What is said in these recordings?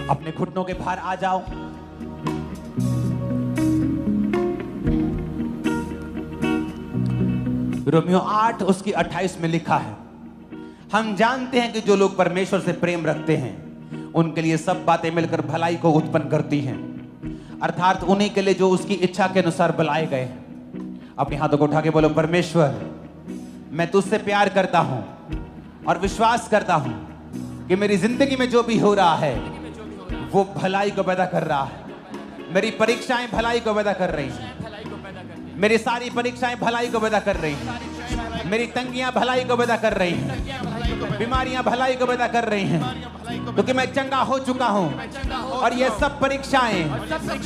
अपने घुटनों के बाहर आ जाओ। रोमियो 8 उसकी 28 में लिखा है, हम जानते हैं कि जो लोग परमेश्वर से प्रेम रखते हैं उनके लिए सब बातें मिलकर भलाई को उत्पन्न करती हैं, अर्थात उन्हीं के लिए जो उसकी इच्छा के अनुसार बुलाए गए हैं। अपने हाथों को उठा के बोलो, परमेश्वर मैं तुझसे प्यार करता हूं और विश्वास करता हूं कि मेरी जिंदगी में जो भी हो रहा है वो भलाई को पैदा कर रहा है। मेरी परीक्षाएं भलाई को पैदा कर रही हैं, मेरी सारी परीक्षाएं भलाई को पैदा कर रही हैं, मेरी तंगियां भलाई को पैदा कर रही हैं, बीमारियां भलाई को पैदा कर रही हैं, क्योंकि मैं चंगा हो चुका हूं और ये सब परीक्षाएं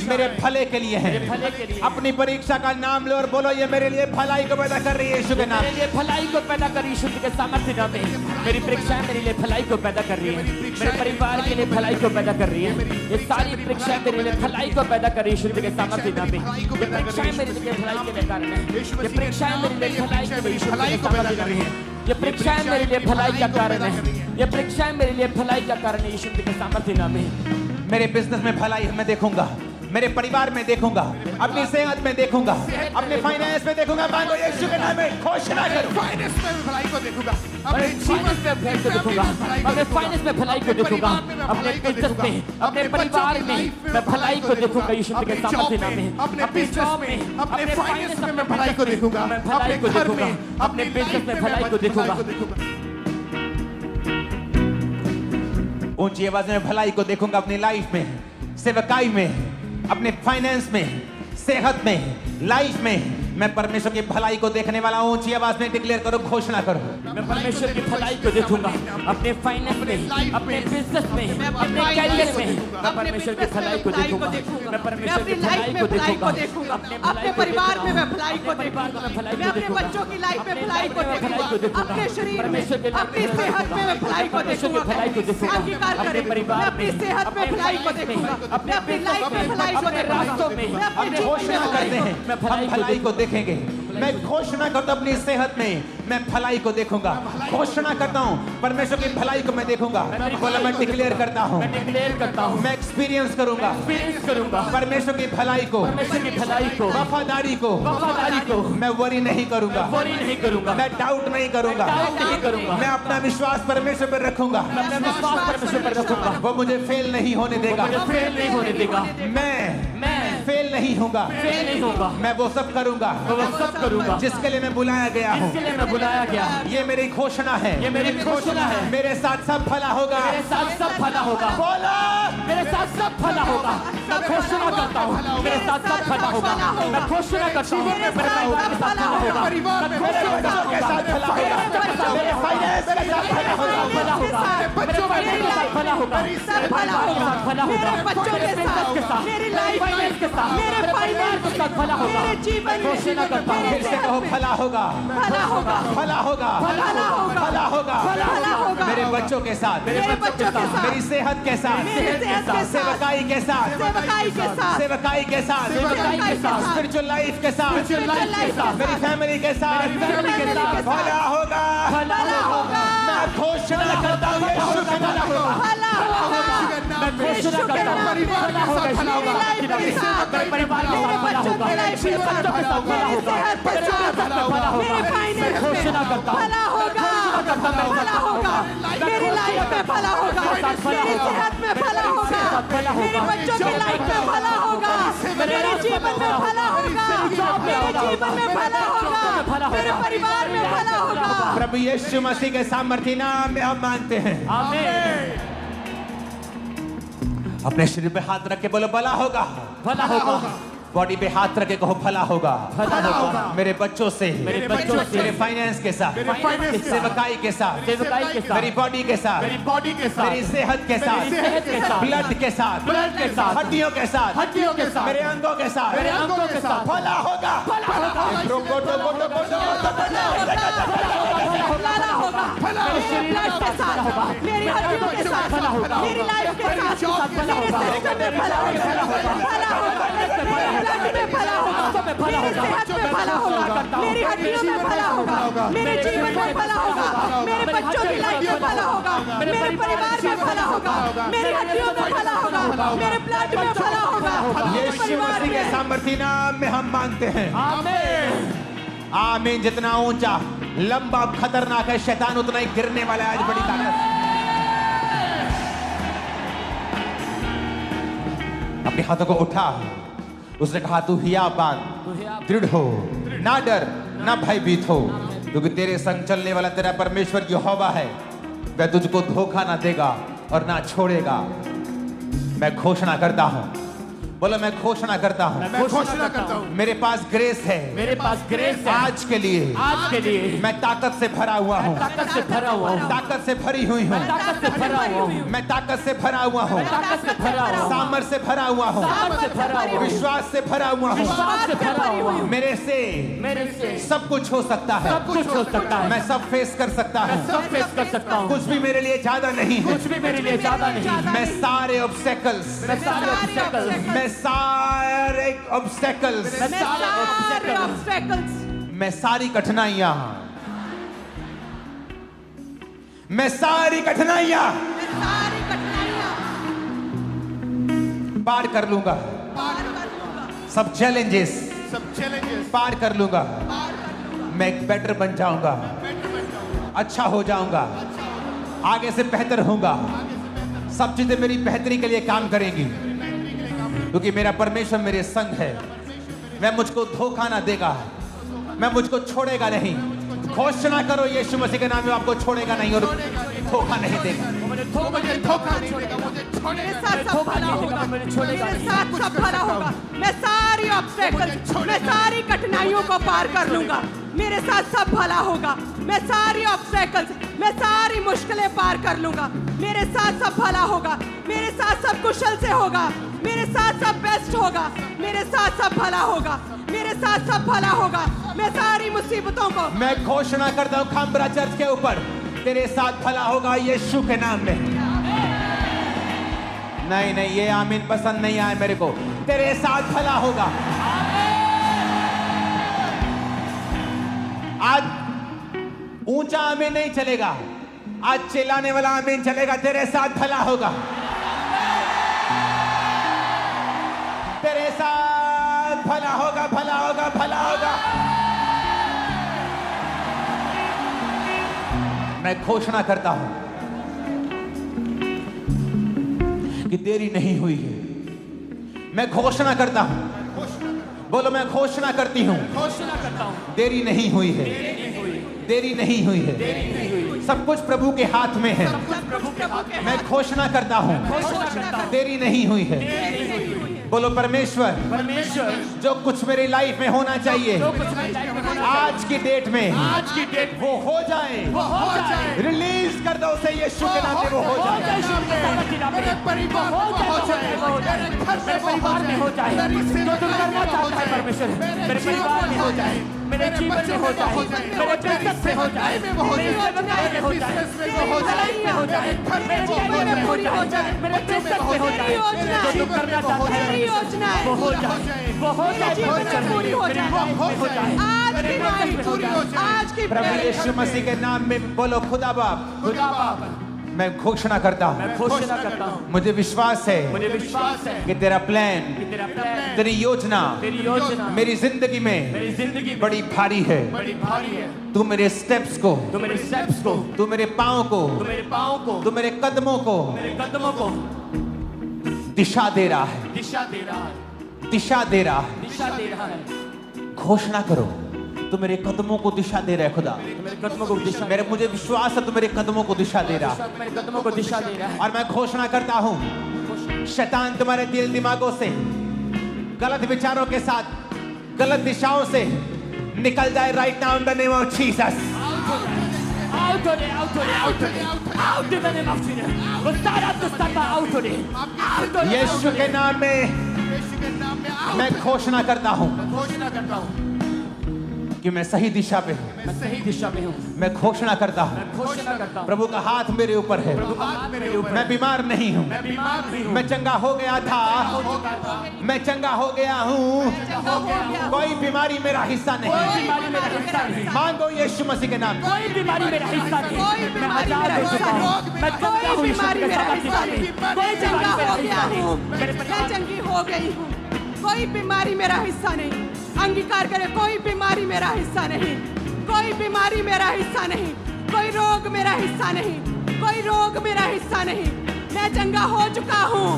मेरे भले के लिए हैं। अपनी परीक्षा का नाम लो और बोलो, ये मेरे लिए भलाई को पैदा कर रही है यीशु के नाम। मेरे लिए भलाई को पैदा कर रही है यीशु के सामर्थ्य नाम में। मेरी परीक्षाएं मेरे लिए भलाई को पैदा कर रही है, मेरे परिवार के लिए भलाई को पैदा कर रही है। ये सारी परीक्षाएं मेरे लिए भलाई को पैदा कर रही है यीशु के सामर्थ्य नाम में। ये परीक्षाएं मेरे लिए भलाई के लिए कारण है, ये परीक्षाएं मेरे लिए भलाई के लिए यीशु के सामर्थ्य नाम में। ये परीक्षाएं मेरे लिए भलाई का कारण है, ये परीक्षाएं मेरे लिए भलाई का कारण है यीशु के सामर्थ्य नाम में। मेरे बिजनेस में भलाई मैं देखूंगा, मेरे परिवार में देखूंगा, अपनी सेहत में देखूंगा, अपने फाइनेंस में देखूंगा। मांगो यीशु के नाम में, घोषणा करो। फाइनेंस में भलाई को देखूंगा, अपने जीवन में भलाई को देखूंगा, अपने फाइनेंस में भलाई को देखूंगा, अपने बिजनेस में, अपने परिवार में मैं भलाई को देखूंगा यीशु के सामर्थ्य नाम में। अपने जॉब में, अपने फाइनेंस में मैं भलाई को देखूंगा, मैं भलाई को देखूंगा, अपने बिजनेस में भलाई को देखूंगा। ऊंची आवाज में भलाई को देखूंगा अपनी लाइफ में, सेवकाई में, अपने फाइनेंस में, सेहत में, लाइफ में। मैं परमेश्वर की भलाई को देखने वाला हूं। ऊंची आवाज में डिक्लेयर करो, घोषणा करो। मैं परमेश्वर की भलाई को देखूंगा अपने फाइनेंस में, अपने बिजनेस में, अपने कैरियर में। मैं परमेश्वर की भलाई को देखूंगा, मैं परमेश्वर की भलाई को देखूंगा, अपने परिवार में मैं भलाई को देखूंगा, मैं अपने बच्चों की लाइफ में भलाई को देखूंगा, अपने शरीर में, अपनी सेहत में मैं भलाई को देखूंगा। अंगीकार करें, मैं अपनी सेहत में भलाई को देखूंगा, मैं अपनी लाइफ में भलाई को देखूंगा, हम घोषणा करते हैं हम भलाई को देखेंगे। मैं घोषणा करता हूं अपनी सेहत में मैं भलाई को देखूंगा। घोषणा करता हूं परमेश्वर की भलाई को मैं देखूंगा। बोला, मैं डिक्लेयर करता हूं, मैं डिक्लेयर करता हूं, मैं एक्सपीरियंस करूंगा परमेश्वर की भलाई को, परमेश्वर की भलाई को, वफादारी को, वफादारी को। मैं वरी नहीं करूंगा, वरी नहीं करूंगा, मैं डाउट नहीं करूंगा, डाउट नहीं करूंगा। मैं अपना विश्वास परमेश्वर पर रखूंगा, मैं अपना विश्वास परमेश्वर पर रखूंगा। वो मुझे फेल नहीं होने देगा, मुझे फेल नहीं होने देगा। मैं फेल नहीं होगा, फेल नहीं होगा। मैं वो सब करूंगा, वो सब करूंगा जिसके लिए मैं बुलाया गया हूँ, जिसके लिए मैं बुलाया गया। ये मेरी घोषणा है, ये मेरी घोषणा है। मेरे साथ सब भला होगा, मेरे साथ सब भला होगा। बोला, मेरे साथ सब भला होगा। मैं घोषणा करता हूँ, मेरे साथ सब भला होगा। मैं घोषणा करता हूँ, मेरे परिवार के साथ भला होगा। मैं घोषणा करता हूँ, के साथ भला होगा, मेरे फाइनेंस के साथ भला होगा, भला होगा। मेरे परिवार के साथ भला होगा, मेरे परिवार के साथ भला होगा, मेरे बच्चों के साथ, मेरी लाइफ फाइनेंस के साथ, मेरे परिवार के साथ भला होगा। मेरे जीवन में घोषणा करता हूँ, फिर से कहो, भला होगा, भला होगा, भला होगा, भला होगा, भला होगा, भला होगा। मेरे बच्चों के साथ, मेरे बच्चों के साथ, मेरी सेहत के साथ, मेरी सेहत के साथ, सेवकाई के साथ, सेवकाई के साथ, सेवकाई के साथ, सेवकाई के साथ, स्पिरिचुअल लाइफ के साथ, स्पिरिचुअल लाइफ के साथ, मेरी फैमिली के साथ, भला होगा, भला होगा। मैं घोषणा करता हूँ यीशु के नाम में, भला होगा। मैं घोषणा करता हूँ, परिवार के साथ भला होगा, मेरे परिवार के साथ भला होगा, मेरे बच्चों के साथ भला होगा, मेरे भला होगा। मैं घोषणा करता हूँ, भला होगा, भला होगा, मेरी लाइफ में भला होगा, मेरी सेहत में भला होगा, मेरे बच्चों की लाइफ में भला होगा, मेरे जीवन में भला होगा, मेरे जीवन में भला होगा, मेरे परिवार में भला होगा। प्रभु यीशु मसीह के सामर्थ्य नाम में हम मानते हैं। आमीन। अपने शरीर पे हाथ रख के बोलो, भला होगा, भला होगा। बॉडी पे हाथ रख के कहो, भला होगा, भला होगा। मेरे बच्चों से, मेरे बच्चों से, मेरे फाइनेंस के साथ, मेरे फाइनेंस के साथ, सेवकाई के साथ, सेवकाई के साथ, मेरी बॉडी के साथ, मेरी बॉडी के साथ, मेरी सेहत के साथ, मेरी सेहत के साथ, ब्लड के साथ, ब्लड के साथ, हड्डियों के साथ, हड्डियों के साथ, मेरे अंगों के साथ, मेरे अंगों के साथ भला होगा, भला होगा, मेरे ब्लड के साथ, मेरी हड्डियों के साथ, मेरी लाइफ के साथ, मेरे सिस्टम में भला होगा, भला होगा, मेरे ब्लड में भला होगा, मेरी सेहत में भला होगा, मेरी हड्डियों में भला होगा, मेरे जीवन में भला होगा, मेरे बच्चों की लाइफ में भला होगा, मेरे परिवार में भला होगा, मेरी हड्डियों में भला होगा, होगा मेरे ब्लड में भला होगा यीशु मसीह के सामर्थी नाम में हम मांगते हैं। आमीन आमीन। जितना ऊंचा, लंबा, खतरनाक है शैतान, उतना ही गिरने वाला है। आज बड़ी ताकत। अपने हाथों को उठा। उसने कहा तू हियाबान, दृढ़ हो, ना डर, ना भयभीत हो, क्योंकि तेरे संग चलने वाला तेरा परमेश्वर यहोवा है। वह तुझको धोखा ना देगा और ना छोड़ेगा। मैं घोषणा करता हूं, बोलो मैं घोषणा करता हूं, मैं घोषणा करता हूं, मेरे पास ग्रेस है, मेरे पास ग्रेस है आज के लिए, आज के लिए मैं ताकत से भरा हुआ हूँ, ताकत से भरा हुआ हूँ, ताकत से भरी हुई हूँ, ताकत से भरा हुआ हूँ, मैं ताकत से भरा हुआ हूँ, ताकत से भरा हुआ हूँ, सामर्थ से भरा हुआ हूँ, सामर्थ से भरा हुआ हूँ, विश्वास से भरा हुआ हूँ। विश्वास से भरा हुआ हूँ। मेरे मेरे से सब कुछ हो सकता है, सब कुछ हो सकता है। मैं सब फेस कर सकता मैं हूँ। सब फेस कर सकता हूँ। कुछ भी मेरे लिए ज्यादा नहीं है। कुछ भी मेरे लिए ज्यादा नहीं है। मैं सारे ऑब्स्टेकल्स, मैं सारे obstacles, मैं सारे ऑब्स्टेकल्स, मैं सारे obstacles, obstacles, मैं सारी कठिनाइयां, मैं सारी कठिनाइयां सारी कठिनाइयां पार कर लूंगा। पार कर लूंगा, सब चैलेंजेस सब चैलेंजेस पार कर लूंगा। पार कर लूंगा, मैं एक बेटर बन जाऊंगा, बेटर बन जाऊंगा, अच्छा हो जाऊंगा, आगे से बेहतर होऊंगा। सब चीजें मेरी बेहतरी के लिए काम करेंगी, क्योंकि मेरा परमेश्वर मेरे संग है। मैं मुझको धोखा ना देगा, मैं मुझको छोड़ेगा नहीं। घोषणा करो यीशु मसीह के नाम में, आपको छोड़ेगा नहीं और धोखा नहीं देगा। मुझे धोखा नहीं देगा, मुझे मेरे छोड़ेगा साथ सब भला होगा, मेरे साथ सब भला होगा। मैं सारी ऑब्स्टेकल्स, मैं सारी कठिनाइयों को पार कर लूंगा। मेरे साथ सब भला होगा। मैं सारी ऑब्स्टेकल्स, मैं सारी मुश्किलें पार कर लूंगा। मेरे साथ सब भला होगा। मेरे साथ सब कुशल से होगा। मेरे साथ सब बेस्ट होगा। मेरे साथ सब भला होगा। मेरे साथ सब भला होगा। मैं सारी मुसीबतों को, मैं घोषणा करता हूँ खामबरा चर्च के ऊपर, तेरे साथ भला होगा यीशु के नाम में। नहीं नहीं, ये आमीन पसंद नहीं आए मेरे को। तेरे साथ भला होगा। आज ऊंचा आमीन नहीं चलेगा, आज चिल्लाने वाला आमीन चलेगा। तेरे साथ भला होगा, तेरे साथ भला होगा, भला होगा, भला होगा। मैं घोषणा करता हूं कि देरी नहीं हुई है। मैं घोषणा करता हूं, बोलो मैं घोषणा करती हूं, घोषणा करता हूँ। देरी नहीं हुई है, देरी नहीं हुई है। सब कुछ प्रभु के हाथ में है। प्रभु के हाथ में मैं घोषणा करता हूं, घोषणा करता हूँ। देरी नहीं हुई है। बोलो परमेश्वर, परमेश्वर जो कुछ मेरी लाइफ में होना चाहिए जो कुछ मेरी लाइफ में होना आज की डेट में, आज की डेट वो हो जाए। वो हो जाए। रिलीज कर दो उसे यीशु के नाम में, वो हो जाए। मेरे परिवार में हो जाए, मेरे घर मेरे परिवार में हो जाए। जो तुम करना चाहता है परमेश्वर, मेरे परिवार में हो जाए, मेरे जीवन में हो जाए, मेरे बिजनेस में हो जाए, मेरे व्यवसाय में हो जाए, मेरे लाइफ में हो जाए, मेरे करियर में हो जाए, मेरे बिजनेस में हो जाए। जो तुम करना चाहता है योजना है, वो हो जाए, वो हो जाए। जीवन में पूरी हो जाए। हो जाए। आज की नाइट, आज की प्रभु prayer, यीशु मसीह के नाम में बोलो खुदा बाप, खुदा बाप, मैं घोषणा करता हूँ, मैं घोषणा करता हूँ। मुझे विश्वास है मुझे विश्वास है कि तेरा प्लान, कि तेरा प्लान, तेरी योजना तेरी योजना मेरी जिंदगी में मेरी जिंदगी में बड़ी भारी है। बड़ी भारी है। तू मेरे स्टेप्स को, तो मेरे स्टेप्स को, तू मेरे पाँव को, तो मेरे पाँव को, तू मेरे कदमों को मेरे कदमों को दिशा दे रहा है, दिशा दे रहा है, दिशा दे रहा है। दिशा दे रहा है। घोषणा करो, तू मेरे कदमों को दिशा दे रहा है खुदा। तो मेरे कदमों को दिशा, मेरे मुझे विश्वास है तू मेरे कदमों को दिशा दे रहा है। मेरे कदमों को दिशा दे रहा है। और मैं घोषणा करता हूँ, शैतान तुम्हारे दिल दिमागों से, गलत विचारों के साथ, गलत दिशाओं से निकल जाए right now in the name of Jesus. Out today, out today, out today, out in the name of Jesus. वो सारा दुष्टता out today, out today, यीशु के नाम में यीशु के नाम में आओ। मैं घोषणा करता हूँ घोषणा करता हूँ कि मैं सही दिशा पे हूँ, मैं सही दिशा में हूँ। मैं घोषणा करता हूँ मैं घोषणा करता हूँ प्रभु का हाथ मेरे ऊपर है, प्रभु का हाथ मेरे ऊपर। मैं बीमार नहीं हूँ, मैं बीमार नहीं हूँ। मैं चंगा हो गया था, मैं चंगा हो गया हूँ, कोई बीमारी मेरा हिस्सा नहीं। कोई बीमारी मेरा हिस्सा नहीं। मांगो यीशु मसीह के नाम। कोई बीमारी मेरा हिस्सा नहीं। कोई मैं बीमारी आजाद मेरा हो चुका हिस्सा हूँ। नहीं। मैं चंगा हूँ कोई यीशु बीमारी के मेरा सामर्थ्य हिस्सा से। नहीं। कोई मैं चंगा बीमारी मेरा हो गया हिस्सा नहीं। हूँ, मेरे मैं परिवार चंगी हो गई हूँ। कोई बीमारी मेरा हिस्सा नहीं। अंगीकार करे, कोई बीमारी मेरा हिस्सा नहीं, कोई बीमारी मेरा हिस्सा नहीं, कोई रोग मेरा हिस्सा नहीं, कोई रोग मेरा हिस्सा नहीं। मैं चंगा हो चुका हूँ,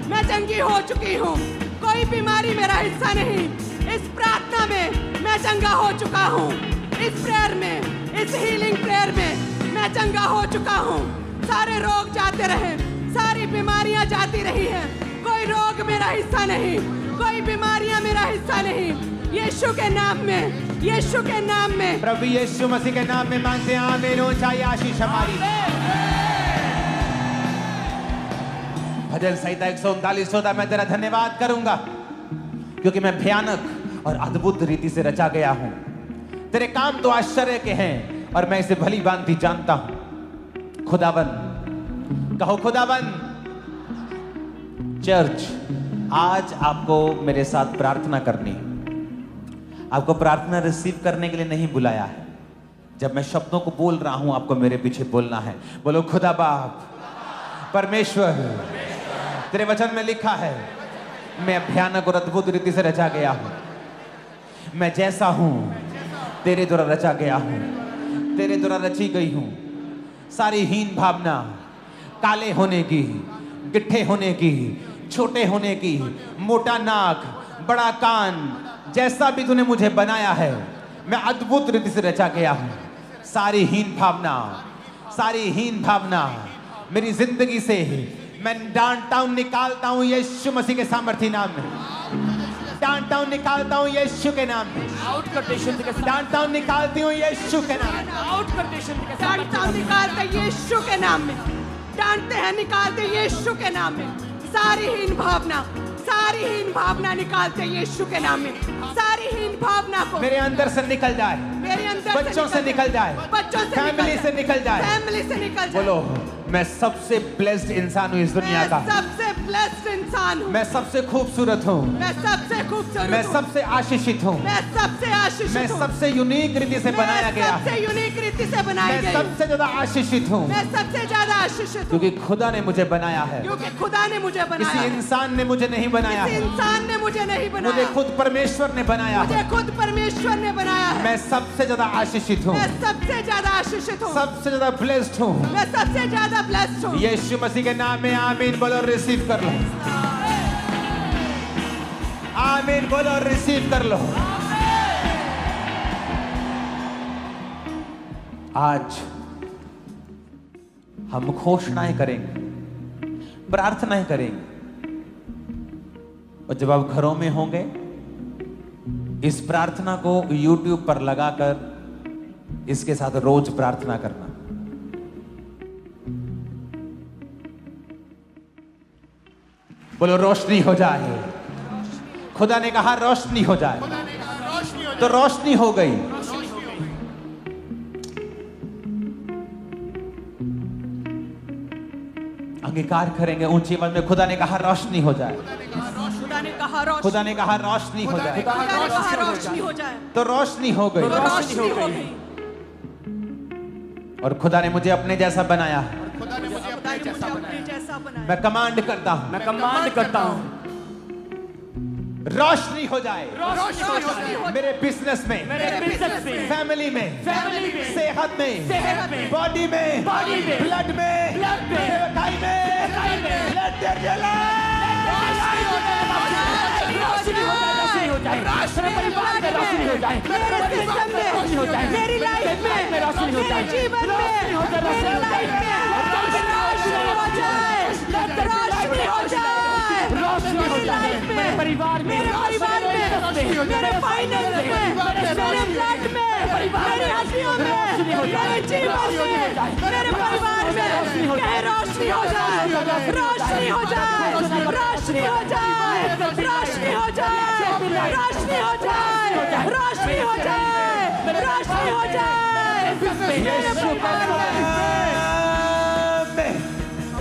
मैं चंगी हो चुकी हूँ, कोई बीमारी मेरा हिस्सा नहीं। इस प्रार्थना में मैं चंगा हो चुका हूँ, इस प्रेयर में, इस हीलिंग प्रेयर में मैं चंगा हो चुका हूँ। सारे रोग जाते रहे, सारी बीमारियां जाती रही हैं, कोई रोग मेरा हिस्सा नहीं, कोई बीमारियां मेरा हिस्सा नहीं। यीशु के नाम में, यीशु के नाम में, प्रभु यीशु मसीह के नाम में मांगते हैं आमीन। हो चाहिए आशीष हमारी। भजन संहिता 139 14 मैं तेरा धन्यवाद करूंगा क्योंकि मैं भयानक और अद्भुत रीति से रचा गया हूं। तेरे काम तो आश्चर्य के हैं और मैं इसे भली भांति जानता हूं। खुदावन, कहो खुदावन। चर्च, आज आपको मेरे साथ प्रार्थना करनी है। आपको प्रार्थना रिसीव करने के लिए नहीं बुलाया है। जब मैं शब्दों को बोल रहा हूं आपको मेरे पीछे बोलना है। बोलो खुदा बाप परमेश्वर, तेरे वचन में लिखा है मैं भयानक और अद्भुत रीति से रचा गया हूं। मैं जैसा हूं तेरे द्वारा रचा गया हूं, तेरे द्वारा रची गई हूं। सारी हीन भावना, काले होने की, गिट्ठे होने की, छोटे होने की, मोटा नाक, बड़ा कान, जैसा भी तूने मुझे बनाया है मैं अद्भुत रीति से रचा गया हूं। सारी हीन भावना, सारी हीन भावना मेरी जिंदगी से मैं डांटता हूं, निकालता हूं यीशु मसीह के सामर्थी नाम में। डांटता हूं, निकालता हूं यीशु के नाम में। आउट कर दे शुद्ध के साथ। डांटता हूं, निकालती हूं यीशु के नाम में। आउट कर दे शुद्ध के साथ। डांटता हूं, निकालते यीशु के नाम में। डांटते हैं, निकालते यीशु के नाम में। सारी हीन भावना, सारी हीन भावना निकालते यीशु के नाम में। सारी हीन भावना को मेरे अंदर से निकल जाए, मेरे अंदर बच्चों से निकल जाए, बच्चों से फैमिली से निकल जाए, फैमिली से निकल जाए। बोलो मैं सबसे ब्लेस्ड इंसान हूँ इस दुनिया मैं का। सबसे ब्लेस्ड इंसान हूँ। मैं सबसे खूबसूरत हूँ। मैं सबसे खूबसूरत मैं हूँ। सबसे आशीषित हूँ। मैं सबसे आशीषित मैं हूँ। सबसे यूनिक रीति से बनाया गया मैं सबसे यूनिक रीति से बनाई मैं गई। सबसे ज्यादा आशीषित हूँ मैं सबसे ज्यादा आशीषित हूँ क्योंकि खुदा ने मुझे बनाया है। क्योंकि खुदा ने मुझे बनाया किसी है। इंसान ने मुझे नहीं बनाया किसी है, इंसान ने मुझे नहीं बनाया। मुझे खुद परमेश्वर ने बनाया मुझे है। खुद परमेश्वर ने बनाया है। मैं सबसे ज्यादा आशीषित हूँ, मैं सबसे ज्यादा आशीषित हूँ। सबसे ज्यादा ब्लेस्ड हूँ। मैं सबसे ज्यादा ब्लेस्ड हूँ। यीशु मसीह के नाम में आमीन बोलो, रिसीव कर लो। आमीन बोलो, रिसीव कर लो। आज हम घोषणाएं करेंगे, प्रार्थनाएं करेंगे और जब आप घरों में होंगे इस प्रार्थना को YouTube पर लगाकर इसके साथ रोज प्रार्थना करना। बोलो रोशनी हो जाए। खुदा ने कहा रोशनी हो जाए, तो रोशनी हो गई। अंगीकार करेंगे ऊंची आवाज में, खुदा ने कहा रोशनी हो जाए। खुदा ने कहा रोशनी, खुदा ने कहा रोशनी हो जाए, खुदा ने कहा रोशनी हो जाए। तो रोशनी हो गई। तो रोशनी हो गई। और खुदा ने मुझे अपने जैसा बनाया है। खुदा ने मुझे अपने जैसा बनाया। मैं कमांड करता हूं, मैं कमांड करता हूँ रोशनी हो जाए रोशनी हो जाए। मेरे बिजनेस में, मेरे बिजनेस में, फैमिली में, फैमिली में, सेहत में, सेहत में, बॉडी में, बॉडी में, ब्लड में, ब्लड में, सेवकाई में, सेवकाई में, Let there be light। रोशनी हो जाए। मेरे परिवार में रोशनी हो जाए। मेरे सिस्टम में, रोशनी हो जाए। मेरी लाइफ में, रोशनी हो जाए। मेरे जीवन में, रोशनी हो जाए। मेरी लाइफ में रोशनी हो जाए। रोशनी हो जाए। रोशनी हो जाए। मेरे परिवार में, मेरे परिवार में, मेरे फाइनेंस में, मेरे ब्लड में, मेरी हड्डियों में, मेरे जीवन में, मेरे परिवार में कहे रोशनी हो जाए। रोशनी हो जाए। रोशनी हो जाए। रोशनी हो जाए। रोशनी हो जाए। रोशनी हो जाए। रोशनी हो जाए मेरे परिवार में,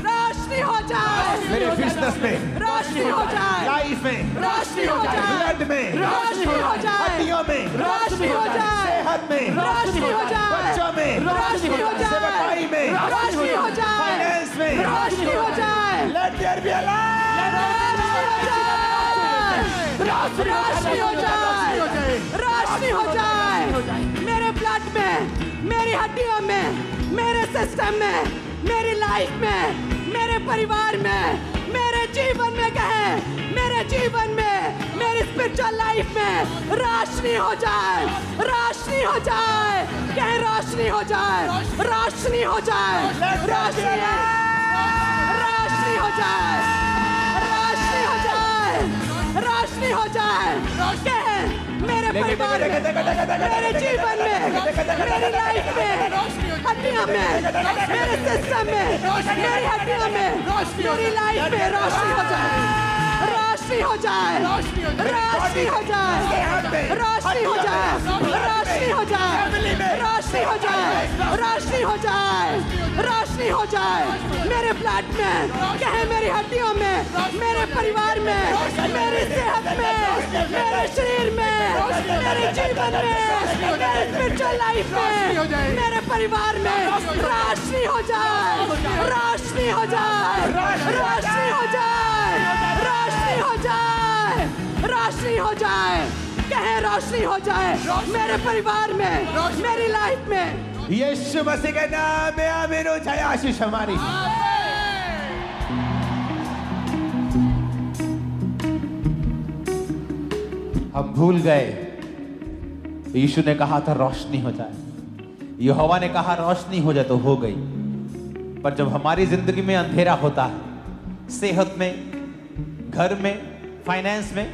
रोशनी हो जाए मेरे बिजनेस में, रोशनी हो जाए लाइफ में, रोशनी हो जाए ब्लड में, रोशनी हो जाए हड्डियों में, रोशनी हो जाए सेहत में, रोशनी हो जाए बच्चों में, रोशनी हो जाए सेवकाई में, रोशनी हो जाए फाइनेंस में, रोशनी हो जाए लेट देयर बी अ रोशनी हो जाए रोशनी हो जाए मेरे ब्लड में, मेरी हड्डियों में, मेरे सिस्टम में, मेरी लाइफ में, मेरे परिवार में, मेरे जीवन में कहे, मेरे जीवन में, मेरी स्पिरिचुअल लाइफ में रोशनी हो जाए, रोशनी हो जाए, कहे रोशनी हो जाए, रोशनी हो जाए, रोशनी रोशनी हो जाए, रोशनी हो जाए, रोशनी हो जाए, कहे मेरे परिवार में, मेरे जीवन में, मेरी लाइफ में, हड्डियों में, मेरे सिस्टम में, मेरी हड्डियों में, मेरी लाइफ में रोशनी हो जाए, रोशनी हो जाए, रोशनी हो जाए, रोशनी हो जाए, रोशनी हो जाए, रोशनी हो जाए, रोशनी हो जाए, रोशनी हो जाए मेरे ब्लड में, कहे मेरी हड्डियों में, मेरे परिवार में, मेरी सेहत में, मेरे शरीर में, मेरे जीवन में, मेरे स्पिरिचुअल लाइफ में, मेरे परिवार में रोशनी हो जाए, रोशनी हो जाए, रोशनी हो जाए, रोशनी हो जाए, रोशनी हो जाए, कहे रोशनी हो जाए मेरे परिवार में, मेरी लाइफ में, यीशु मसीह के नाम में आमीन हो जाए। आशीष हमारी हम भूल गए, यीशु ने कहा था रोशनी हो जाए, यहोवा ने कहा रोशनी हो जाए तो हो गई। पर जब हमारी जिंदगी में अंधेरा होता है, सेहत में, घर में, फाइनेंस में,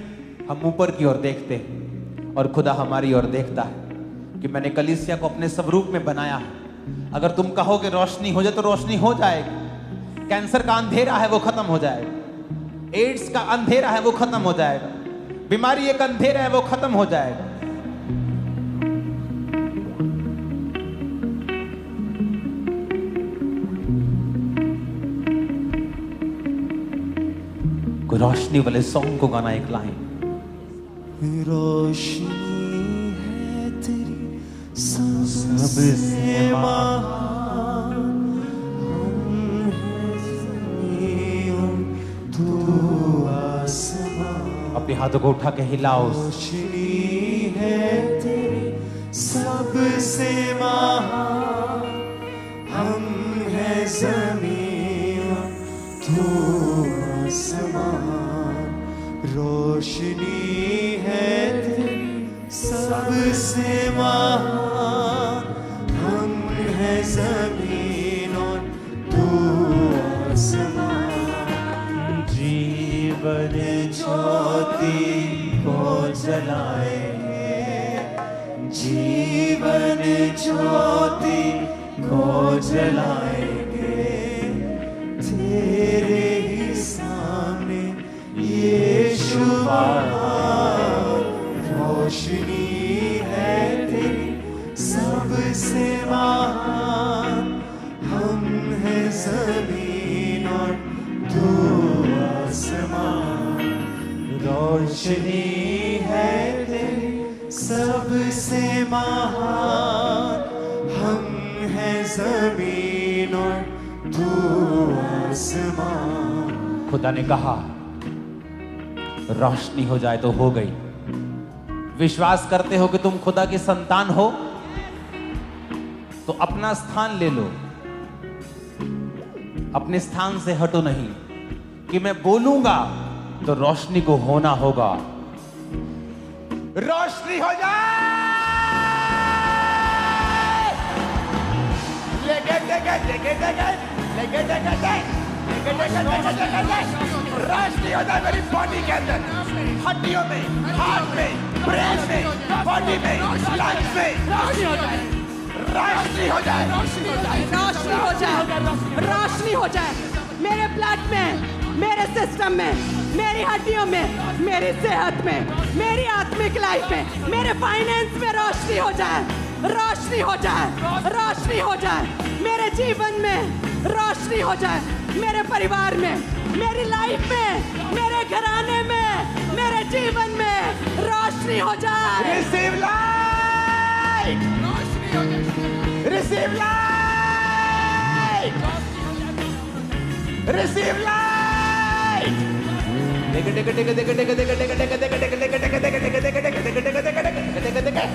हम ऊपर की ओर देखते हैं और खुदा हमारी ओर देखता है कि मैंने कलीसिया को अपने स्वरूप में बनाया है। अगर तुम कहोगे रोशनी हो जाए तो रोशनी हो जाएगी। कैंसर का अंधेरा है वो खत्म हो जाएगा, एड्स का अंधेरा है वो खत्म हो जाएगा, बीमारी एक अंधेरा है वो खत्म हो जाएगा। कोई रोशनी वाले सॉन्ग को गाना एक लाइन। रोशनी है तेरी सबसे महान, हम हैं ज़मीन, तू आसमान। अपने हाथों को उठा के हिलाओ। रोशनी है तेरी सबसे महान, हम हैं ज़मीन, तू आसमान। रोशनी है तेरी सबसे महान, हम हैं ज़मीन और तू आसमान। जीवन ज्योति को जलाएंगे, जीवन ज्योति को जलाएंगे, तेरे ही सामने यीशु रोशनी है तेरी सबसे महान, हम हैं ज़मीन और तू आसमान। रोशनी है तेरी सबसे महान, हम हैं ज़मीन और तू आसमान। खुदा ने कहा रोशनी हो जाए तो हो गई। विश्वास करते हो कि तुम खुदा की संतान हो तो अपना स्थान ले लो, अपने स्थान से हटो नहीं कि मैं बोलूंगा तो रोशनी को होना होगा। रोशनी हो जाए, रोशनी हो जाए मेरी बॉडी के अंदर, हड्डियों में, हार्ट में, ब्रेन में, बॉडी में, लंग्स में, रोशनी हो जाए, रोशनी हो जाए, रोशनी हो जाए, रोशनी हो जाए, रोशनी हो जाए मेरे ब्लड में, मेरे सिस्टम में, मेरी हड्डियों में, मेरी सेहत में, मेरी आत्मिक लाइफ में, मेरे फाइनेंस में रोशनी हो जाए, रोशनी हो जाए, रोशनी हो जाए मेरे जीवन में, रोशनी हो जाए मेरे परिवार में, मेरी लाइफ में, मेरे घराने में, मेरे जीवन में रोशनी हो जाए। Receive light, receive light, receive light. देखे देखे देखे देखे देखे देखे देखे देखे देखे देखे देखे देखे देखे देखे देखे देखे देखे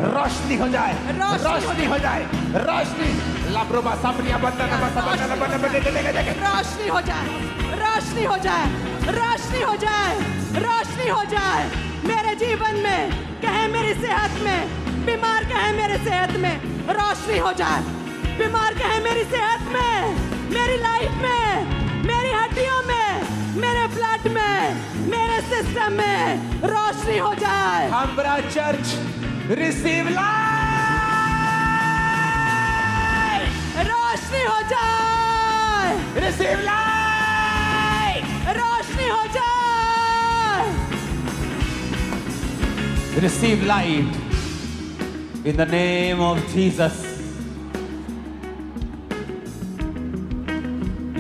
रोशनी हो जाए, रोशनी हो जाए, रोशनी लाब्रोबा सापनिया बंदना बंदना बंदना रोशनी हो जाए, रोशनी हो जाए, रोशनी हो जाए, रोशनी हो जाए मेरे जीवन में, कहे मेरी सेहत में, बीमार कहे मेरे सेहत में रोशनी हो जाए, बीमार कहे मेरी सेहत में, मेरी लाइफ में, मेरी हड्डियों में, मेरे ब्लड में, मेरे सिस्टम में रोशनी हो जाए। हमारा चर्च रिसीव लाइट, रोशनी हो जाए, रिसीव लाइट, रोशनी हो जाए। receive light in the name of Jesus.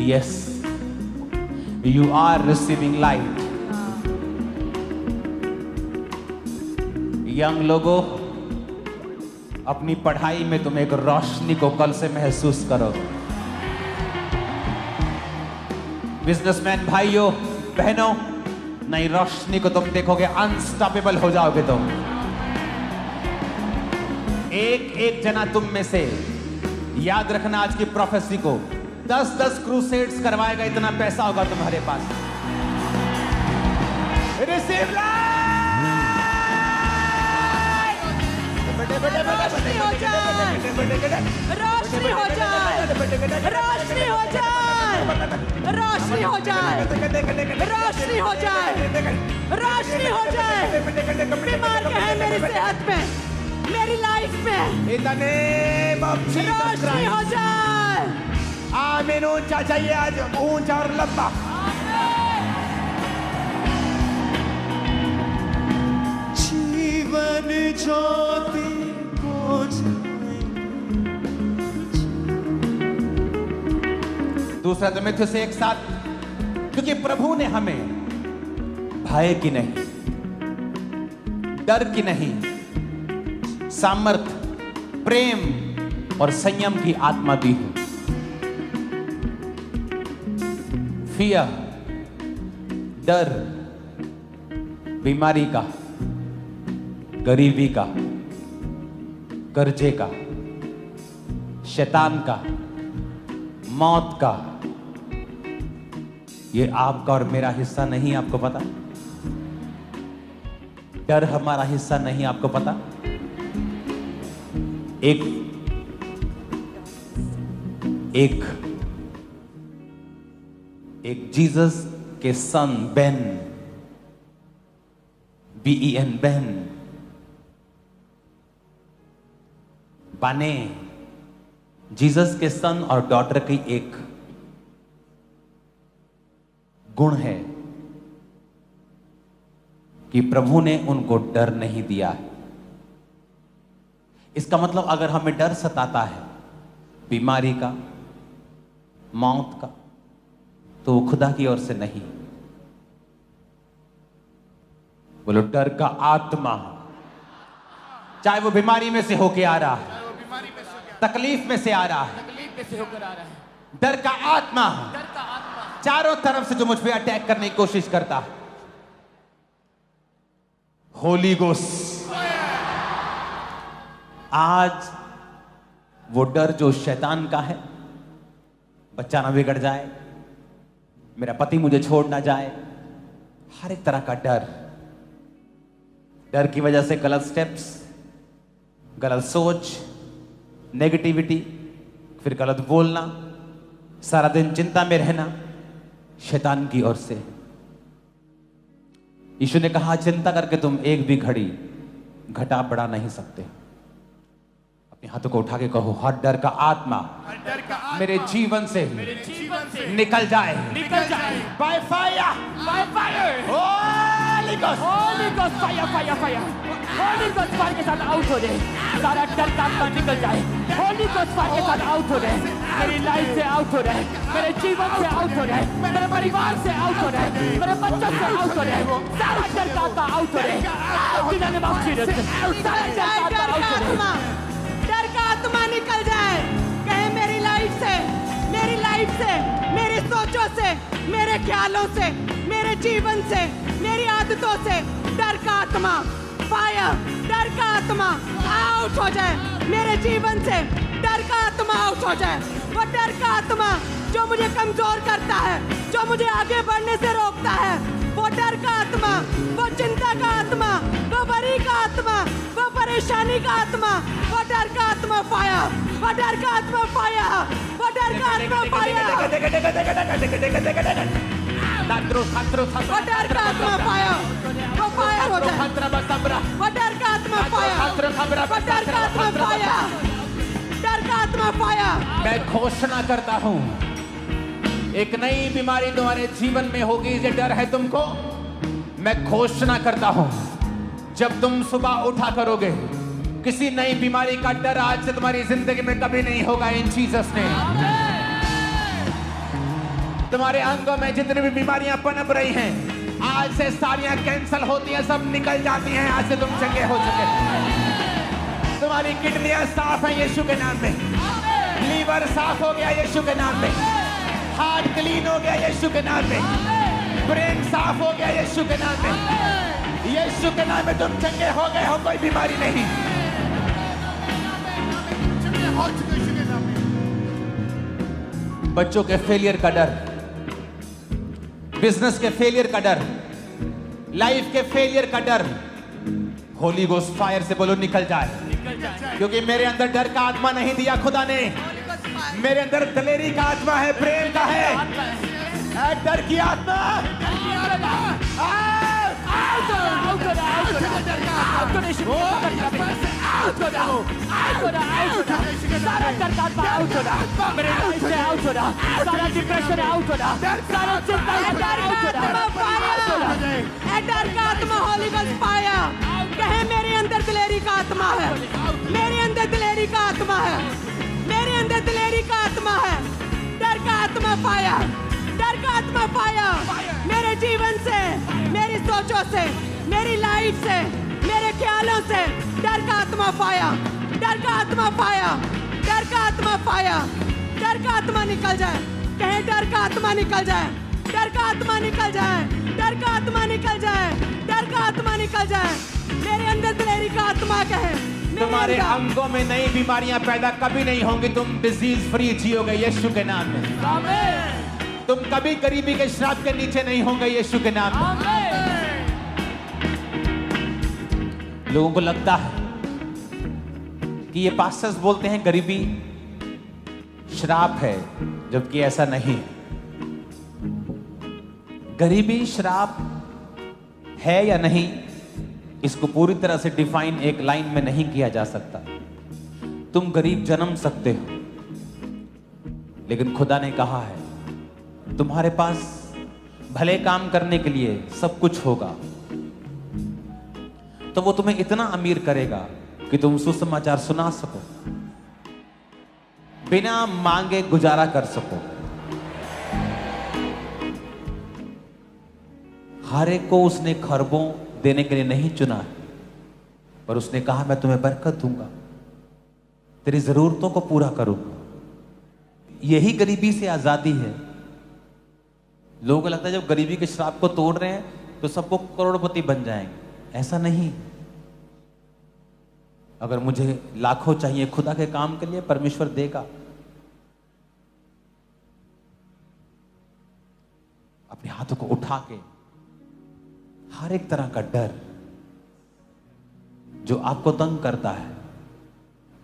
Yes, you are receiving light. Young लोगों, अपनी पढ़ाई में तुम एक रोशनी को कल से महसूस करो। बिजनेसमैन भाइयों बहनों, नई रोशनी को तुम देखोगे, अनस्टॉपेबल हो जाओगे तुम। एक एक जना तुम में से, याद रखना आज की प्रोफेसी को, 10-10 क्रूसेड्स करवाएगा, इतना पैसा होगा तुम्हारे पास। रिसीव लाइट, रोशनी हो जाए, रोशनी हो जाए, रोशनी हो जाए, रोशनी हो जाए, रोशनी हो जाए, रोशनी हो जाए। बीमार कहे मेरी सेहत में, मेरी लाइफ में In the name of Jesus रोशनी हो Christ. जाए। आमीन। ऊंचा चाहिए आज, ऊंचा और लंबा। जीवन ज्योति को दूसरा तिमुथियुस से एक साथ, क्योंकि प्रभु ने हमें भय की नहीं, डर की नहीं, सामर्थ, प्रेम और संयम की आत्मा दी है। फियर, डर, बीमारी का, गरीबी का, कर्जे का, शैतान का, मौत का, ये आपका और मेरा हिस्सा नहीं। आपको पता? डर हमारा हिस्सा नहीं। आपको पता? एक जीसस के सन बेन, BEN बेन, बाने, जीसस के सन और डॉटर की एक गुण है कि प्रभु ने उनको डर नहीं दिया है। इसका मतलब अगर हमें डर सताता है बीमारी का, मौत का, तो वो खुदा की ओर से नहीं। बोलो, डर का आत्मा, चाहे वो बीमारी में से होके आ रहा है, तकलीफ में से आ रहा है, तकलीफ में से होकर आ रहा है, डर का आत्मा डर का आत्मा चारों तरफ से जो मुझ पे अटैक करने की कोशिश करता है। होली गोस्ट, आज वो डर जो शैतान का है, बच्चा ना बिगड़ जाए, मेरा पति मुझे छोड़ ना जाए, हर एक तरह का डर, डर की वजह से गलत स्टेप्स, गलत सोच, नेगेटिविटी, फिर गलत बोलना, सारा दिन चिंता में रहना, शैतान की ओर से। यीशु ने कहा, चिंता करके तुम एक भी घड़ी घटा बढ़ा नहीं सकते। अपनी हाथों को उठा के कहो, हर डर का आत्मा डर का मेरे जीवन से निकल जाए by fire Holi ghost Holi ghost fire fire fire Holi ghost fire के साथ आउट हो जाए, सारा डर का आत्मा निकल जाए। होली घोस्ट फायर के साथ आउट हो जाए, मेरी लाइफ से आउट हो जाए, मेरे जीवन से आउट हो जाए, मेरे परिवार से आउट हो जाए, मेरे बच्चों से आउट हो जाए, सारा डर का आत्मा आउट हो जाए। सारा डर का आत्मा आउट हो जाए, डर का आत्मा निकल जाए। कहे मेरी लाइफ से, मेरी सोचों से, मेरे ख्यालों से, मेरे जीवन से, मेरी आदतों से डर का आत्मा फायर, डर का आत्मा आउट हो जाए। मेरे जीवन से डर का आत्मा आउट हो जाए। वो डर का आत्मा जो मुझे कमजोर करता है, जो मुझे आगे बढ़ने से रोकता है, वो डर का आत्मा, वो चिंता का आत्मा, वो वरी का आत्मा, वो परेशानी का आत्मा, वो डर का आत्मा फायर, वो डर का आत्मा फायर, वो डर का आत्मा फायर, वो डर का आत्मा फायर, वो फायर हो जाए। वो डर का आत्मा फायर, वो डर का आत्मा फायर, डर का आत्मा फायर। मैं घोषणा करता हूं, एक नई बीमारी तुम्हारे जीवन में होगी। ये डर है तुमको, मैं घोषणा करता हूं, जब तुम सुबह उठा करोगे, किसी नई बीमारी का डर आज से तुम्हारी जिंदगी में कभी नहीं होगा। इन जीसस ने तुम्हारे अंगों में जितनी भी बीमारियां पनप रही हैं, आज से सारियां कैंसल होती हैं, सब निकल जाती हैं। आज से तुम चंगे हो चुके। तुम्हारी किडनियां साफ हैं यीशु के नाम में, लीवर साफ हो गया यीशु के नाम में, हार्ट क्लीन हो गया यीशु के नाम में, ब्रेन साफ हो गया यीशु के नाम में। यीशु के नाम में तुम चंगे हो गए हो, कोई बीमारी नहीं। बच्चों के फेलियर का डर, बिजनेस के फेलियर का डर, लाइफ के फेलियर का डर, होली घोस्ट फायर से बोलो निकल जाए। क्योंकि मेरे अंदर डर का आत्मा नहीं दिया खुदा ने, मेरे अंदर दलेरी का आत्मा है, प्रेम का है। डर की आत्मा सारा डर का आत्मा आउट हो रहा, मेरे लाइफ से आउट हो रहा, सारा डिप्रेशन आउट हो रहा, सारा चिंता आउट हो रहा। डर का आत्मा होली घोस्ट फायर। कहे मेरे अंदर दिलेरी का आत्मा है, मेरे अंदर दिलेरी का आत्मा है, मेरे अंदर दिलेरी का आत्मा है। डर का आत्मा फायर, डर का आत्मा फायर। मेरे जीवन से, मेरी सोचों से, मेरी लाइफ से, मेरे ख्यालों से डर का आत्मा फायर, डर का आत्मा फायर, डर का आत्मा फायर। डर का आत्मा निकल जाए। कहे डर का आत्मा निकल जाए, डर का आत्मा निकल जाए, डर का आत्मा निकल जाए, डर का आत्मा निकल जाए। मेरे अंदर दिलेरी का आत्मा कहे तुम्हारे अंगों में नई बीमारियां पैदा कभी नहीं होंगी। तुम डिजीज फ्री जियोगे यीशु के नाम में। आमीन। तुम कभी गरीबी के श्राप के नीचे नहीं होंगे यीशु के नाम में। आमीन। लोगों को लगता है कि ये पास्टर्स बोलते हैं गरीबी श्राप है, जबकि ऐसा नहीं है। गरीबी श्राप है या नहीं, इसको पूरी तरह से डिफाइन एक लाइन में नहीं किया जा सकता। तुम गरीब जन्म सकते हो, लेकिन खुदा ने कहा है तुम्हारे पास भले काम करने के लिए सब कुछ होगा, तो वो तुम्हें इतना अमीर करेगा कि तुम सुसमाचार सुना सको, बिना मांगे गुजारा कर सको। हर एक को उसने खरबों देने के लिए नहीं चुना है, पर उसने कहा मैं तुम्हें बरकत दूंगा, तेरी जरूरतों को पूरा करूंगा। यही गरीबी से आजादी है। लोगों को लगता है जब गरीबी के श्राप को तोड़ रहे हैं तो सबको करोड़पति बन जाएंगे। ऐसा नहीं। अगर मुझे लाखों चाहिए खुदा के काम के लिए, परमेश्वर देगा। अपने हाथों को उठा के हर एक तरह का डर जो आपको तंग करता है,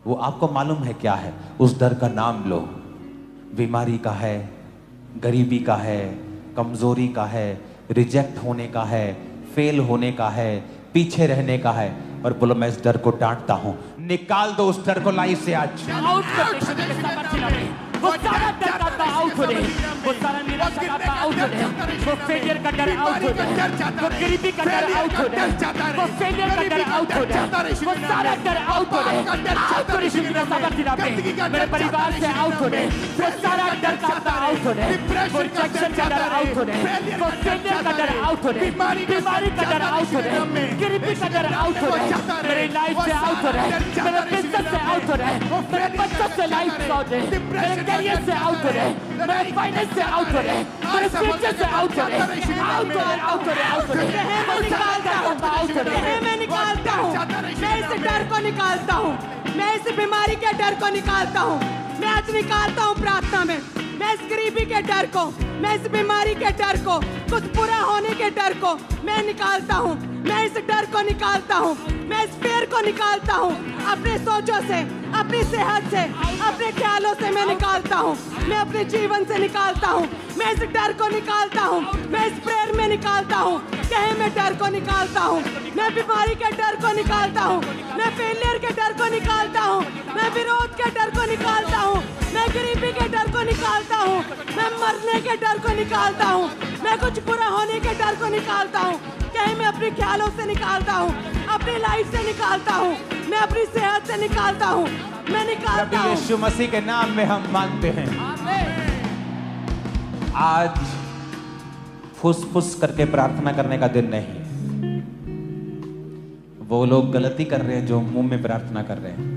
वो आपको मालूम है क्या है, उस डर का नाम लो। बीमारी का है, गरीबी का है, कमजोरी का है, रिजेक्ट होने का है, फेल होने का है, पीछे रहने का है। और बोलो मैं इस डर को डांटता हूं। निकाल दो उस डर को लाइफ से आज। आउट कर यीशु के सामर्थ्य नाम में। वो सारा डर का आता आउट हो रहे, वो सारा निराशा का आता आउट हो रहे, वो फेलियर का डर आउट हो रहे, वो गरीबी का डर आउट हो रहे, वो फेलियर का डर आउट हो रहे, वो सारा डर आउट हो रहे। आउट कर यीशु के सामर्थ्य नाम में। मेरे परिवार से आउट हो रहे, वो सारा डर का आता आउट हो रहे, वो रिजेक्शन का डर आउट हो रहे, वो फेलियर का डर आउट हो रहे, बीमारी का डर आउट हो रहे, गरीबी का डर आउट हो रहे, मेरे लाइफ से आउट हो रहे, मेरे बिजनेस से आउट हो रहे, मेरे बच्चों से लाइफ से आउट हो रहे, मेरे करियर से आउट हो रहे, मेरे फाइनेंस से आउट हो रहे, मेरे फ्यूचर से आउट हो रहे, आउट हो रहे, आउट हो रहे, आउट हो रहे। मैं निकालता हूँ, आउट हो रहे। मैं निकालता हूँ, मैं इस डर को निकालता हूँ, मैं इस बीमारी के डर को निकालता हूँ, मैं आज निकालता हूँ प्रार्थना में। मैं इस गरीबी के डर को, मैं इस बीमारी के डर को, कुछ बुरा होने के डर को मैं निकालता हूँ। मैं इस डर को निकालता हूँ, मैं इस फेर को निकालता हूँ। अपने सोचों से, अपनी सेहत से, अपने ख्यालों से मैं निकालता हूँ, मैं अपने जीवन से निकालता हूँ। मैं इस डर को निकालता हूँ, मैं इस प्रेयर में निकालता हूँ। कहे मैं डर को निकालता हूँ, मैं बीमारी के डर को निकालता हूँ, मैं फेलियर के डर को निकालता हूँ, मैं विरोध के डर को निकालता हूँ, मैं गरीबी के डर को निकालता हूँ, मैं मरने के डर को निकालता हूँ, मैं कुछ बुरा होने के डर को निकालता हूँ। कहीं मैं अपने ख्यालों से निकालता हूँ, अपनी लाइफ से निकालता हूँ, मैं अपनी सेहत से निकालता हूँ, मैं निकालता हूँ। यीशु मसीह के नाम में हम मांगते हैं। आज फुस-फुस करके प्रार्थना करने का दिन नहीं। वो लोग गलती कर रहे हैं जो मुंह में प्रार्थना कर रहे हैं।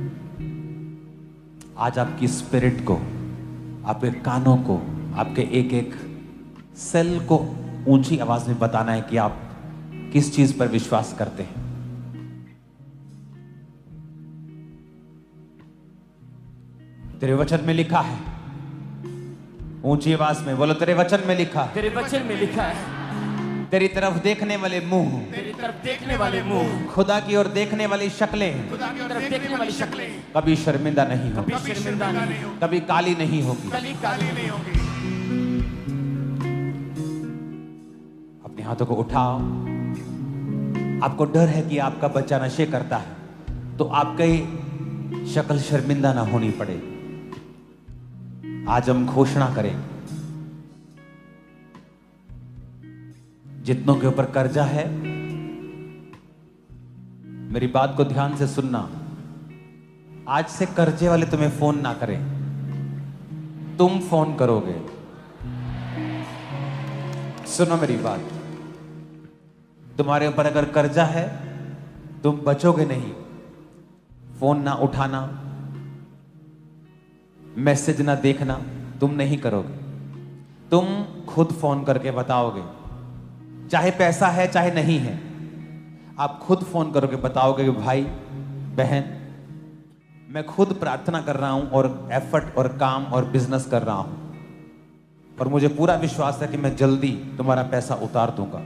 आज आपकी स्पिरिट को, आपके कानों को, आपके एक एक सेल को ऊंची आवाज में बताना है कि आप किस चीज पर विश्वास करते हैं। तेरे वचन में लिखा है, ऊंची आवाज में बोलो, तेरे वचन में लिखा है, तेरे वचन में लिखा है, तेरी तरफ देखने वाले मुंह, तेरी तरफ देखने वाले मुंह, खुदा की ओर देखने वाली शक्लें खुदा की तरफ देखने वाली शक्लें कभी शर्मिंदा नहीं होगी, कभी शर्मिंदा नहीं होगी, कभी काली नहीं होगी। कभी काली नहीं होगी। अपने हाथों को उठाओ। आपको डर है कि आपका बच्चा नशे करता है, तो आपकी शक्ल शर्मिंदा ना होनी पड़े। आज हम घोषणा करें, जितनों के ऊपर कर्जा है, मेरी बात को ध्यान से सुनना। आज से कर्जे वाले तुम्हें फोन ना करें, तुम फोन करोगे। सुनो मेरी बात, तुम्हारे ऊपर अगर कर्जा है, तुम बचोगे नहीं। फोन ना उठाना, मैसेज ना देखना, तुम नहीं करोगे। तुम खुद फोन करके बताओगे, चाहे पैसा है चाहे नहीं है, आप खुद फोन करोगे, बताओगे कि भाई बहन, मैं खुद प्रार्थना कर रहा हूं और एफर्ट और काम और बिजनेस कर रहा हूं, और मुझे पूरा विश्वास है कि मैं जल्दी तुम्हारा पैसा उतार दूंगा।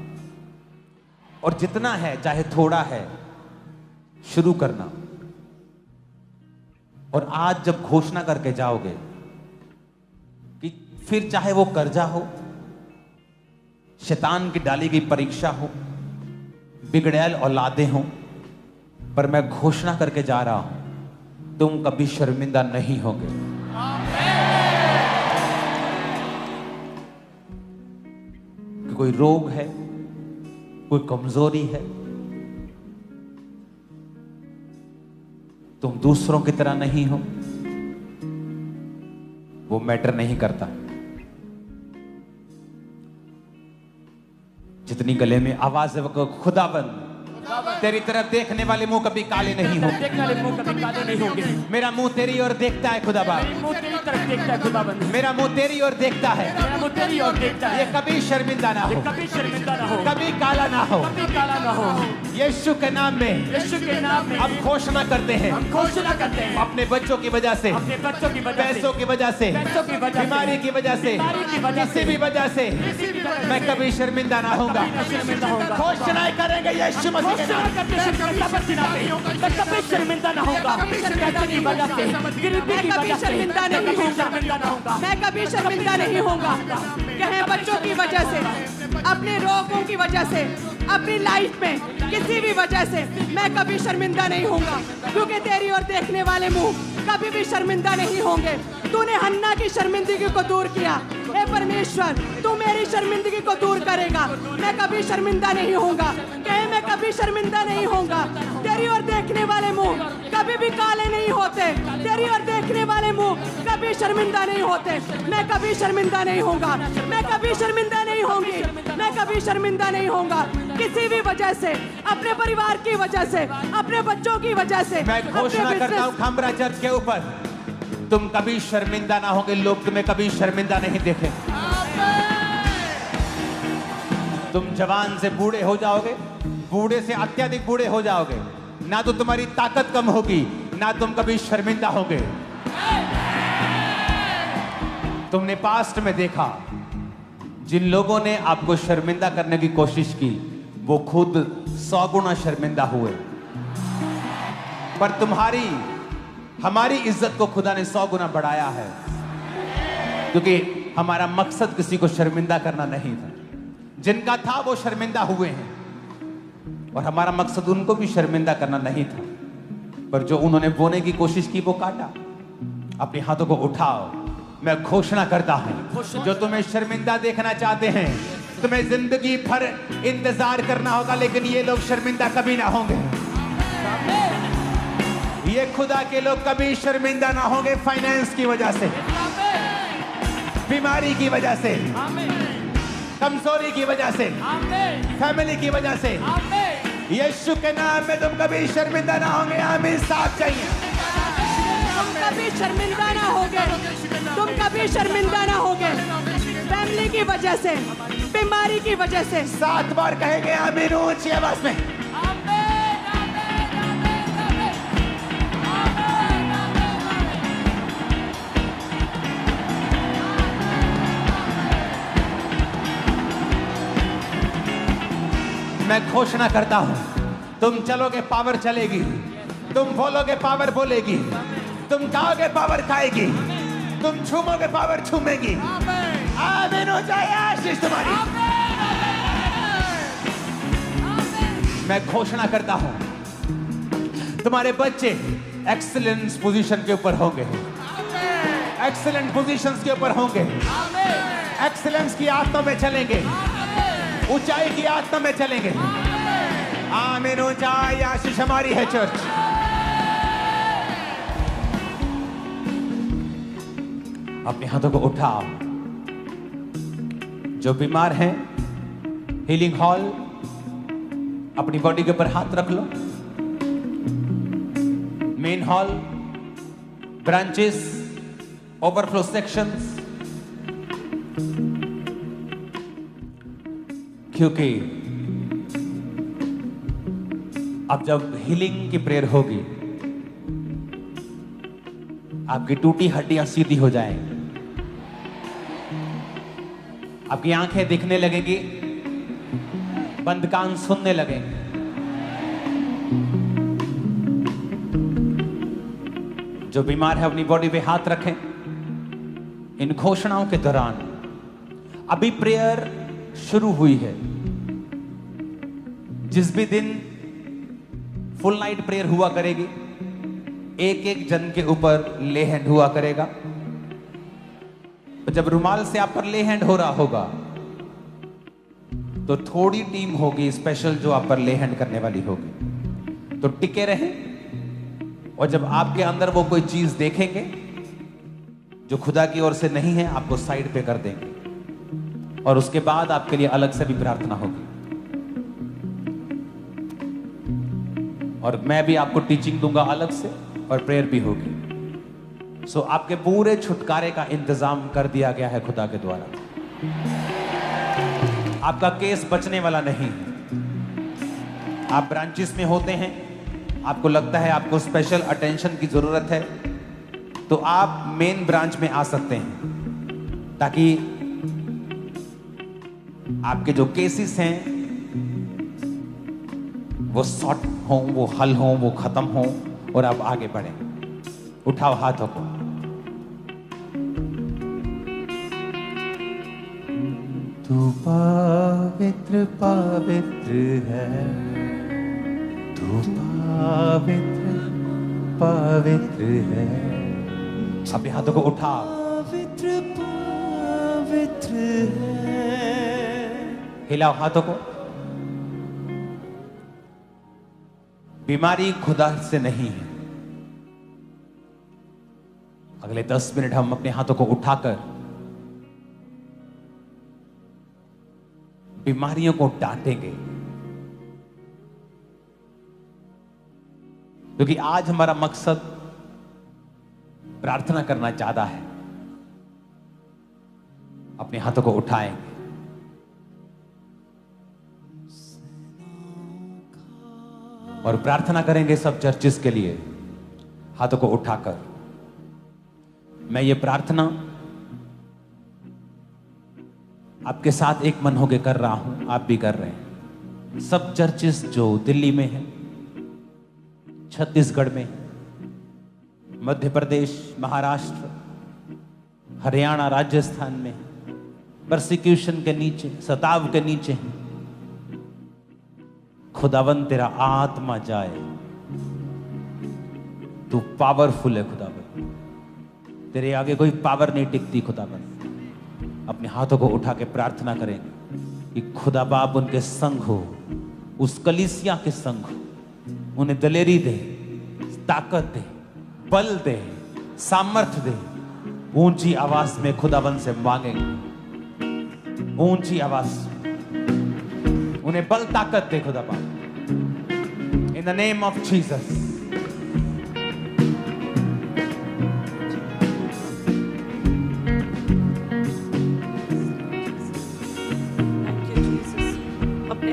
और जितना है, चाहे थोड़ा है, शुरू करना। और आज जब घोषणा करके जाओगे कि फिर चाहे वो कर्जा हो, शैतान की डाली गई परीक्षा हो, बिगड़ैल औलादे हो, पर मैं घोषणा करके जा रहा हूं, तुम कभी शर्मिंदा नहीं होगे। कि कोई रोग है, कोई कमजोरी है, तुम दूसरों की तरह नहीं हो, वो मैटर नहीं करता। जितनी गले में आवाज है वो खुदाबंद, तेरी तरफ देखने वाले मुंह कभी काले नहीं होंगे, देखने वाले मुंह कभी काले नहीं होंगे। मेरा मुंह तेरी ओर देखता है खुदाबंद, मेरा मुंह तेरी तरफ देखता है खुदाबंद, मेरा मुंह तेरी ओर देखता है, मेरा मुंह तेरी ओर देखता है। ये कभी शर्मिंदा ना ये हो, कभी शर्मिंदा ना हो, कभी काला ना हो। कभी काला ना हो। यीशु के नाम में, यीशु के नाम में हम घोषणा करते हैं, हम घोषणा करते हैं, अपने बच्चों की वजह से, अपने बच्चों की वजह से, पैसों की वजह से, पैसों की वजह से, बीमारी की वजह से, बीमारी की वजह से, किसी भी वजह से किसी भी वजह से मैं कभी शर्मिंदा ना होगा। कभी शर्मिंदा होगा। घोषणाएं करेंगे यीशु मसीह के घोषणा नाम। करते हैं मैं कभी शर्मिंदा ना होगा। पैसे की वजह से, गरीबी की वजह से शर्मिंदा नहीं शर्मिंदा ना होगा। मैं कभी शर्मिंदा नहीं होऊंगा। कहे बच्चों की वजह से, अपने रोगों की वजह से, अपनी लाइफ में किसी भी वजह से मैं कभी शर्मिंदा नहीं होऊंगा, क्योंकि तेरी ओर देखने वाले मुंह कभी भी शर्मिंदा नहीं होंगे। तूने हन्ना की शर्मिंदगी को दूर किया, हे परमेश्वर तू मेरी शर्मिंदगी को दूर करेगा। मैं कभी शर्मिंदा नहीं होऊंगा, कहे मैं कभी शर्मिंदा नहीं होऊंगा। तेरी ओर देखने वाले मुंह कभी भी काले नहीं होते, तेरी ओर देखने वाले मुंह कभी शर्मिंदा नहीं होते। मैं कभी शर्मिंदा नहीं होऊंगा, मैं कभी शर्मिंदा नहीं होंगी, मैं कभी शर्मिंदा नहीं होऊंगा किसी भी वजह से, अपने परिवार की वजह से, अपने बच्चों की वजह से। मैं घोषणा करता हूं खंबरा चर्च के ऊपर, तुम कभी शर्मिंदा ना होगे, लोग तुम्हें कभी शर्मिंदा नहीं देखें। तुम जवान से बूढ़े हो जाओगे, बूढ़े से अत्यधिक बूढ़े हो जाओगे, ना तो तुम्हारी ताकत कम होगी, ना तुम कभी शर्मिंदा होगे। तुमने पास्ट में देखा, जिन लोगों ने आपको शर्मिंदा करने की कोशिश की वो खुद 100 गुना शर्मिंदा हुए, पर तुम्हारी हमारी इज्जत को खुदा ने 100 गुना बढ़ाया है, क्योंकि हमारा मकसद किसी को शर्मिंदा करना नहीं था। जिनका था वो शर्मिंदा हुए हैं, और हमारा मकसद उनको भी शर्मिंदा करना नहीं था, पर जो उन्होंने बोने की कोशिश की वो काटा। अपने हाथों को उठाओ, मैं घोषणा करता हूं, जो तुम्हें शर्मिंदा देखना चाहते हैं, तुम्हें जिंदगी भर इंतजार करना होगा, लेकिन ये लोग शर्मिंदा कभी ना होंगे। ये खुदा के लोग कभी शर्मिंदा ना होंगे। फाइनेंस की वजह से, बीमारी की वजह से, कमजोरी की वजह से, फैमिली की वजह से, यीशु के नाम में तुम कभी शर्मिंदा ना होंगे। आमीन। साथ चाहिए। तुम कभी शर्मिंदा ना होगे, तुम कभी शर्मिंदा ना होगे। फैमिली की वजह से, बीमारी की वजह से। 7 बार कहेंगे आमीन ऊंची आवाज में। मैं घोषणा करता हूं, तुम चलोगे पावर चलेगी, तुम बोलोगे पावर बोलेगी, तुम खाओगे पावर खाएगी, तुम झूमोगे पावर झूमेगी। आमीन हो जाए आशीष तुम्हारी। मैं घोषणा करता हूं, तुम्हारे बच्चे एक्सीलेंस पोजीशन के ऊपर होंगे, एक्सीलेंट पोजीशंस के ऊपर होंगे, एक्सीलेंस की आत्मा में चलेंगे, ऊंचाई की आत्मा में चलेंगे। आमीन। ऊंचाई आशीष हमारी है चर्च। अपने हाथों को उठाओ। जो बीमार हैं, हीलिंग हॉल, अपनी बॉडी के ऊपर हाथ रख लो। Main hall, branches, overflow sections, क्योंकि अब जब हीलिंग की प्रेयर होगी, आपकी टूटी हड्डियां सीधी हो जाएंगी, आपकी आंखें दिखने लगेंगी, बंद कान सुनने लगेंगे। जो बीमार है अपनी बॉडी पे हाथ रखें। इन घोषणाओं के दौरान अभी प्रेयर शुरू हुई है। जिस भी दिन फुल नाइट प्रेयर हुआ करेगी, एक एक जन के ऊपर ले हैंड हुआ करेगा। जब रुमाल से आप पर ले हैंड हो रहा होगा, तो थोड़ी टीम होगी स्पेशल जो आप पर ले हैंड करने वाली होगी। तो टिके रहें, और जब आपके अंदर वो कोई चीज देखेंगे जो खुदा की ओर से नहीं है, आपको साइड पे कर देंगे, और उसके बाद आपके लिए अलग से भी प्रार्थना होगी। और मैं भी आपको टीचिंग दूंगा अलग से, और प्रेयर भी होगी। सो आपके पूरे छुटकारे का इंतजाम कर दिया गया है खुदा के द्वारा। आपका केस बचने वाला नहीं है। आप ब्रांचेस में होते हैं, आपको लगता है आपको स्पेशल अटेंशन की जरूरत है, तो आप मेन ब्रांच में आ सकते हैं, ताकि आपके जो केसेस हैं वो सॉर्ट हों, वो हल हों, वो खत्म हों, और आप आगे बढ़ें। उठाओ हाथों को। तू पवित्र पवित्र है, तू पवित्र पवित्र है। अपने हाथों को उठा, पवित्र पवित्र है। हिलाओ हाथों को। बीमारी खुदा से नहीं है। अगले 10 मिनट हम अपने हाथों को उठाकर बीमारियों को डांटेंगे, क्योंकि आज हमारा मकसद प्रार्थना करना ज्यादा है। अपने हाथों को उठाएंगे और प्रार्थना करेंगे सब चर्चिस के लिए, हाथों को उठाकर। मैं ये प्रार्थना आपके साथ एक मन होकर कर रहा हूं, आप भी कर रहे हैं। सब चर्चिस जो दिल्ली में है, छत्तीसगढ़ में, मध्य प्रदेश, महाराष्ट्र, हरियाणा, राजस्थान में परसिक्यूशन के नीचे, सताव के नीचे हैं, खुदावन तेरा आत्मा जाए। तू पावरफुल है खुदावन, तेरे आगे कोई पावर नहीं टिकती खुदावन। अपने हाथों को उठा के प्रार्थना करेंगे कि खुदा बाप उनके संग हो, उस कलीसिया के संग हो, उन्हें दलेरी दे, ताकत दे, बल दे, सामर्थ्य दे। ऊंची आवाज में खुदावन से मांगेंगे, ऊंची आवाज, उन्हें बल ताकत दे खुदा बाप, in the name of Jesus.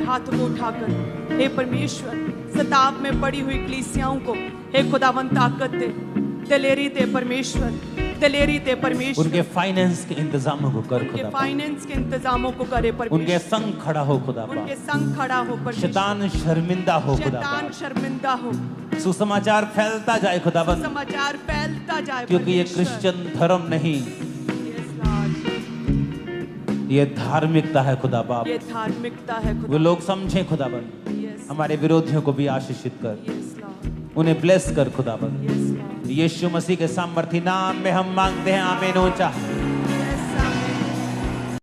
हाथों को उठाकर, हे परमेश्वर, सताव में पड़ी हुई कलीसियाओं को हे खुदावन ताकत दे, दलेरी दे परमेश्वर, दलेरी दे परमेश्वर। उनके फाइनेंस के इंतजामों को कर खुदा, फाइनेंस के इंतजामों को करे परमेश्वर। उनके संग खड़ा हो खुदा, उनके संग खड़ा हो परमेश्वर। शैतान शर्मिंदा हो खुदा, शैतान शर्मिंदा हो। सुसमाचार फैलता जाए खुदावन, सुसमाचार फैलता जाए, क्योंकि ये क्रिश्चियन धर्म नहीं, ये धार्मिकता है खुदा बाप। ये धार्मिकता है खुदा। वो लोग समझे खुदावन, हमारे विरोधियों को भी आशीषित कर, उन्हें ब्लेस कर खुदावन। यीशु मसीह के सामर्थी नाम में हम मांगते हैं, आमीन। ऊंचा